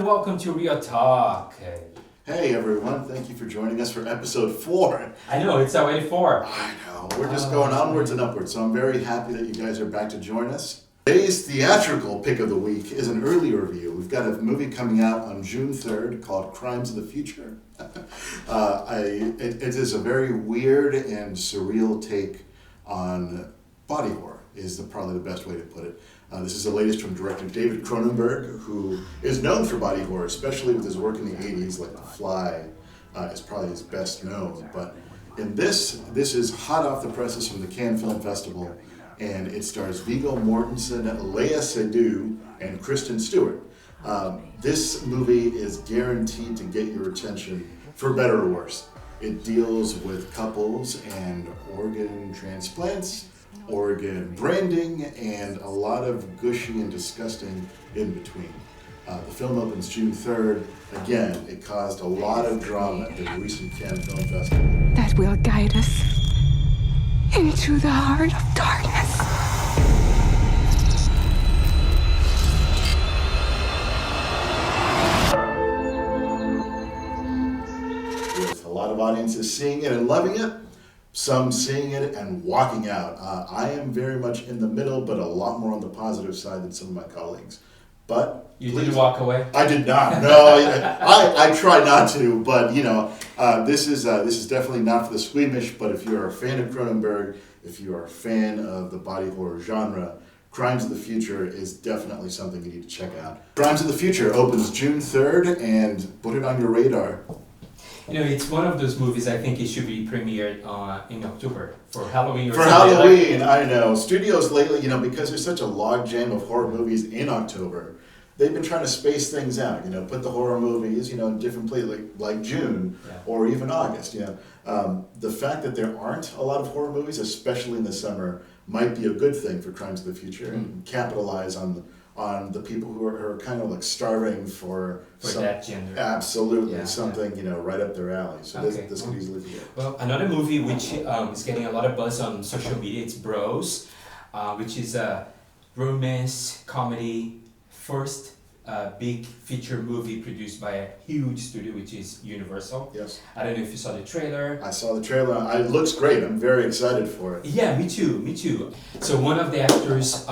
and welcome to Real Talk. Hey everyone, thank you for joining us for episode 4. I know, it's already 4. I know, we're just going onwards and upwards, so I'm very happy that you guys are back to join us. Today's theatrical pick of the week is an early review. We've got a movie coming out on June 3rd called Crimes of the Future. It is a very weird and surreal take on body horror, is probably the best way to put it. This is the latest from director David Cronenberg, who is known for body horror, especially with his work in the 80s, like The Fly is probably his best known. But in this is hot off the presses from the Cannes Film Festival, and it stars Viggo Mortensen, Léa Seydoux, and Kristen Stewart. This movie is guaranteed to get your attention, for better or worse. It deals with couples and organ transplants, organ branding, and a lot of gushy and disgusting in between. The film opens June 3rd. Again, it caused a lot of drama at the recent Cannes Film Festival. That will guide us into the heart of darkness. With a lot of audiences seeing it and loving it, some seeing it and walking out. I am very much in the middle, but a lot more on the positive side than some of my colleagues. But You didn't walk away? I did not. No, I try not to. But this is definitely not for the squeamish. But if you're a fan of Cronenberg, if you are a fan of the body horror genre, Crimes of the Future is definitely something you need to check out. Crimes of the Future opens June 3rd, and put it on your radar. You know, it's one of those movies I think it should be premiered in October for Halloween or For something. Halloween, I know. Studios lately, because there's such a logjam of horror movies in October, they've been trying to space things out. Put the horror movies, in different places, like June or even August. The fact that there aren't a lot of horror movies, especially in the summer, might be a good thing for Crimes of the Future and capitalize on the people who are kind of like starving for that gender. Absolutely, something right up their alley. So Okay. this could easily be it. Well, another movie which is getting a lot of buzz on social media, it's Bros, which is a romance comedy, first big feature movie produced by a huge studio, which is Universal. Yes. I don't know if you saw the trailer. I saw the trailer. It looks great. I'm very excited for it. Yeah, me too. So one of the actors,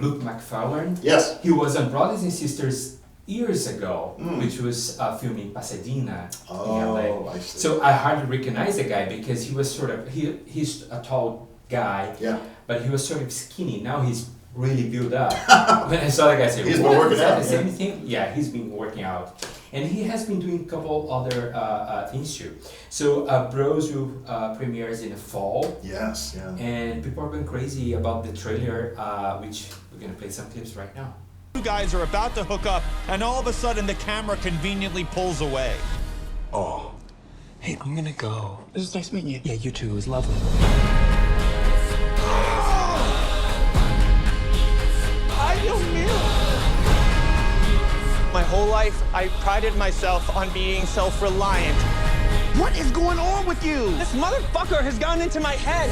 Luke McFarlane, Yes. he was on Brothers and Sisters years ago, which was filmed in Pasadena, in LA. Oh, I see. So I hardly recognize the guy because he was he's a tall guy, but he was sort of skinny. Now he's really built up. When I saw the guy, I said, He's been "What, working is that out, the same thing?" Yeah, he's been working out. And he has been doing a couple other things too. So Bros will premieres in the fall. Yes, yeah. And people are going crazy about the trailer, which we're going to play some clips right now. You guys are about to hook up, and all of a sudden the camera conveniently pulls away. Oh. Hey, I'm gonna go. It was nice meeting you. Yeah, you too. It was lovely. My whole life, I prided myself on being self-reliant. What is going on with you? This motherfucker has gone into my head.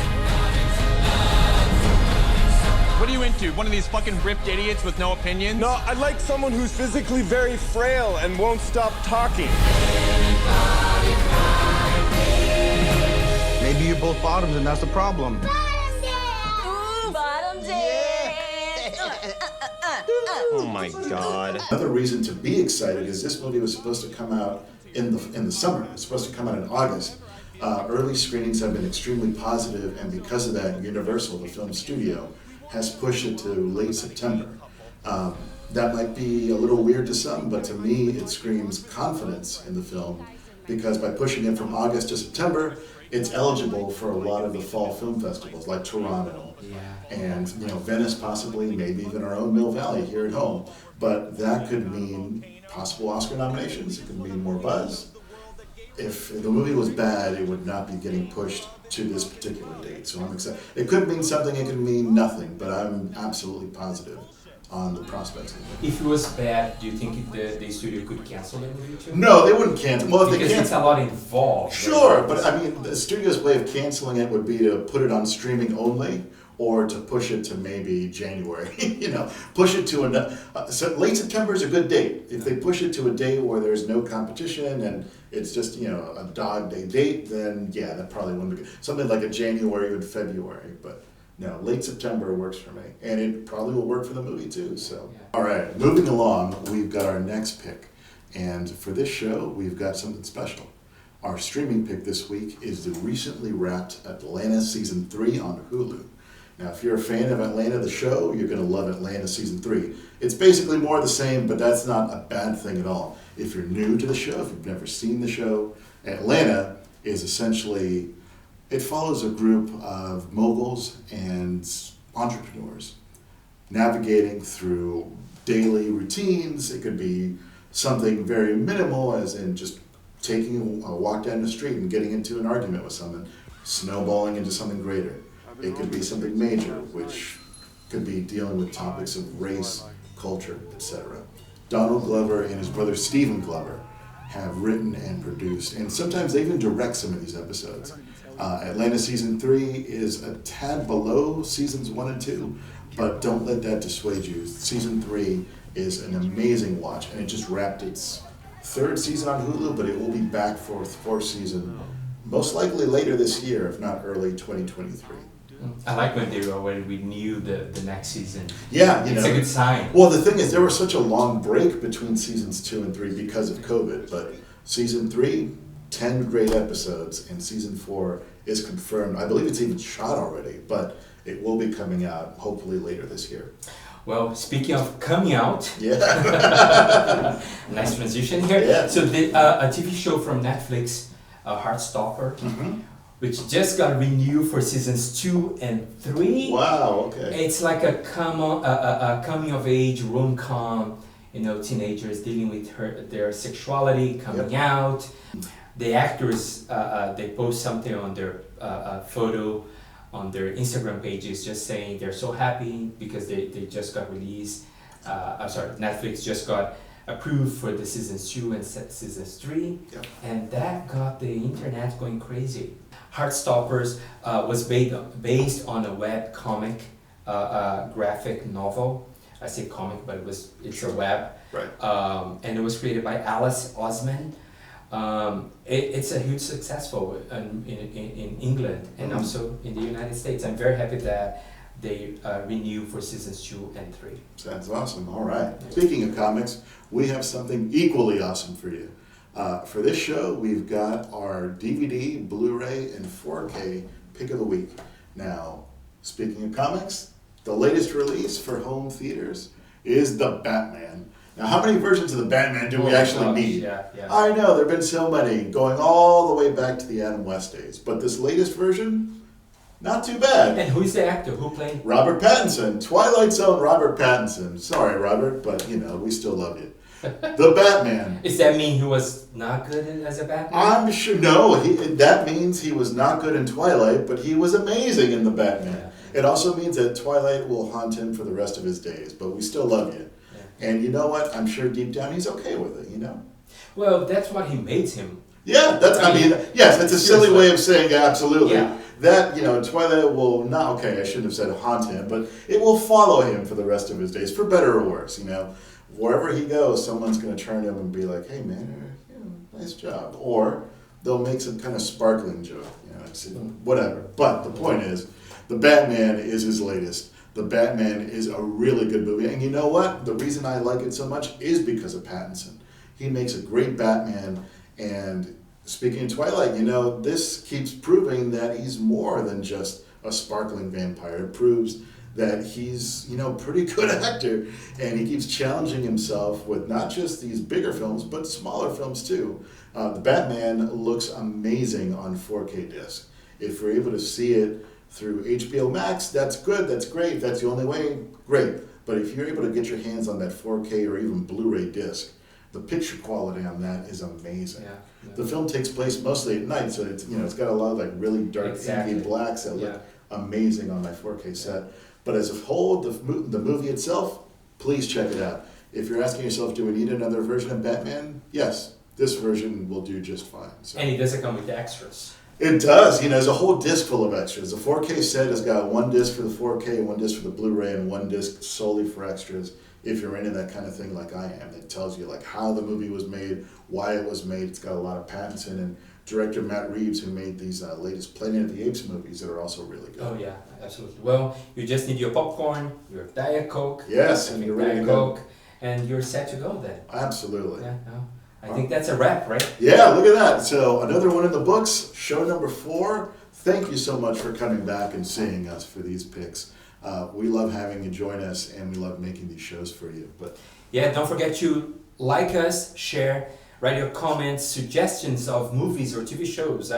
What are you into? One of these fucking ripped idiots with no opinions? No, I like someone who's physically very frail and won't stop talking. Maybe you're both bottoms and that's the problem. Oh my God. Another reason to be excited is this movie was supposed to come out in the summer. It's supposed to come out in August. Early screenings have been extremely positive, and because of that, Universal, the film studio, has pushed it to late September. That might be a little weird to some, but to me, it screams confidence in the film, because by pushing it from August to September, it's eligible for a lot of the fall film festivals, like Toronto, and Venice possibly, maybe even our own Mill Valley here at home. But that could mean possible Oscar nominations. It could mean more buzz. If the movie was bad, it would not be getting pushed to this particular date. So I'm excited. It could mean something, it could mean nothing, but I'm absolutely positive on the prospects of it. If it was bad, do you think the studio could cancel the movie too? No, they wouldn't cancel. Well, if because they it's cancel, a lot involved. sure, but I mean, the studio's way of canceling it would be to put it on streaming only, or to push it to maybe January. Push it to so late September is a good date. If they push it to a date where there's no competition and it's just a dog day date, then yeah, that probably wouldn't be good. Something like a January, even February, but. No, late September works for me, and it probably will work for the movie too. So, all right, moving along, we've got our next pick, and for this show, we've got something special. Our streaming pick this week is the recently wrapped Atlanta Season 3 on Hulu. Now, if you're a fan of Atlanta, the show, you're going to love Atlanta Season 3. It's basically more of the same, but that's not a bad thing at all. If you're new to the show, if you've never seen the show, Atlanta is essentially... It follows a group of moguls and entrepreneurs navigating through daily routines. It could be something very minimal, as in just taking a walk down the street and getting into an argument with someone, snowballing into something greater. It could be something major, which could be dealing with topics of race, culture, etc. Donald Glover and his brother Stephen Glover have written and produced, and sometimes they even direct some of these episodes. Atlanta Season 3 is a tad below Seasons 1 and 2, but don't let that dissuade you. Season 3 is an amazing watch, and it just wrapped its third season on Hulu, but it will be back for its fourth season, most likely later this year, if not early 2023. I like when they already renew the next season. Yeah, it's a good sign. Well, the thing is, there was such a long break between Seasons 2 and 3 because of COVID, but Season 3... 10 great episodes, and Season 4 is confirmed. I believe it's even shot already, but it will be coming out hopefully later this year. Well, speaking of coming out, yeah, nice transition here. Yeah. So a TV show from Netflix, Heartstopper, which just got renewed for Seasons 2 and 3. Wow, okay. It's like a coming of age rom-com, teenagers dealing with their sexuality, coming out. The actors, they post something on their photo on their Instagram pages just saying they're so happy because they just got released. Netflix just got approved for the Seasons 2 and Seasons 3. Yep. And that got the internet going crazy. Heartstoppers was based on a web comic graphic novel. I say comic, but it's a web. Right. And it was created by Alice Osman. It's a huge successful in England and also in the United States. I'm very happy that they renew for Seasons 2 and 3. Sounds awesome. All right. Speaking of comics, we have something equally awesome for you. For this show, we've got our DVD, Blu-ray, and 4K pick of the week. Now, speaking of comics, the latest release for home theaters is The Batman. Now, how many versions of the Batman do we actually need? Yeah. I know, there have been so many, going all the way back to the Adam West days. But this latest version, not too bad. And who's the actor? Who played? Robert Pattinson, Twilight Zone Robert Pattinson. Sorry, Robert, but, we still love you. The Batman. Does that mean he was not good as a Batman? I'm sure, no, that means he was not good in Twilight, but he was amazing in The Batman. Yeah. It also means that Twilight will haunt him for the rest of his days, but we still love you. And you know what? I'm sure deep down he's okay with it, Well, that's what he made him. Yeah, yes, that's a silly way of saying absolutely. Yeah. That, Twilight will not, I shouldn't have said haunt him, but it will follow him for the rest of his days, for better or worse, Wherever he goes, someone's going to turn to him and be like, hey man, nice job. Or they'll make some kind of sparkling joke, whatever. But the point is, The Batman is his latest. The Batman is a really good movie. And you know what? The reason I like it so much is because of Pattinson. He makes a great Batman. And speaking of Twilight, this keeps proving that he's more than just a sparkling vampire. It proves that he's, pretty good actor. And he keeps challenging himself with not just these bigger films, but smaller films too. The Batman looks amazing on 4K disc. If we're able to see it through HBO Max, that's good, that's great. If that's the only way, great. But if you're able to get your hands on that 4K or even Blu-ray disc, the picture quality on that is amazing. Yeah. The film takes place mostly at night, so it's got a lot of really dark, inky blacks that look amazing on my 4K set. But as a whole, the movie itself, please check it out. If you're asking yourself, do we need another version of Batman? Yes, this version will do just fine. So. And it doesn't come with the extras. It does. You know, there's a whole disc full of extras. The 4K set has got one disc for the 4K, one disc for the Blu-ray, and one disc solely for extras. If you're into that kind of thing like I am, it tells you like how the movie was made, why it was made. It's got a lot of patents in it. Director Matt Reeves, who made these latest Planet of the Apes movies that are also really good. Oh yeah, absolutely. Well, you just need your popcorn, your Diet Coke. Yes, I and mean, you're ready Diet to go. Coke, and you're set to go then. Absolutely. Yeah, no. I think that's a wrap, right? Yeah, look at that. So another one in the books, show number 4. Thank you so much for coming back and seeing us for these picks. We love having you join us, and we love making these shows for you. But yeah, don't forget to like us, share, write your comments, suggestions of movies or TV shows.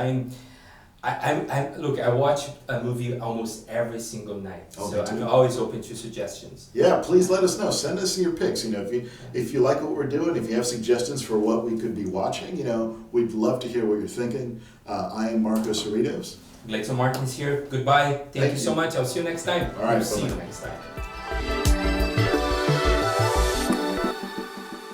Look, I watch a movie almost every single night, Oh, so me too. I'm always open to suggestions. yeah, please let us know. Send us your picks. You know, if you like what we're doing, if you have suggestions for what we could be watching, you know, we'd love to hear what you're thinking. I am Marco Cerritos. Gleidson Martins here. Goodbye. Thank you so much. I'll see you next time. All right, See you bye-bye. next time.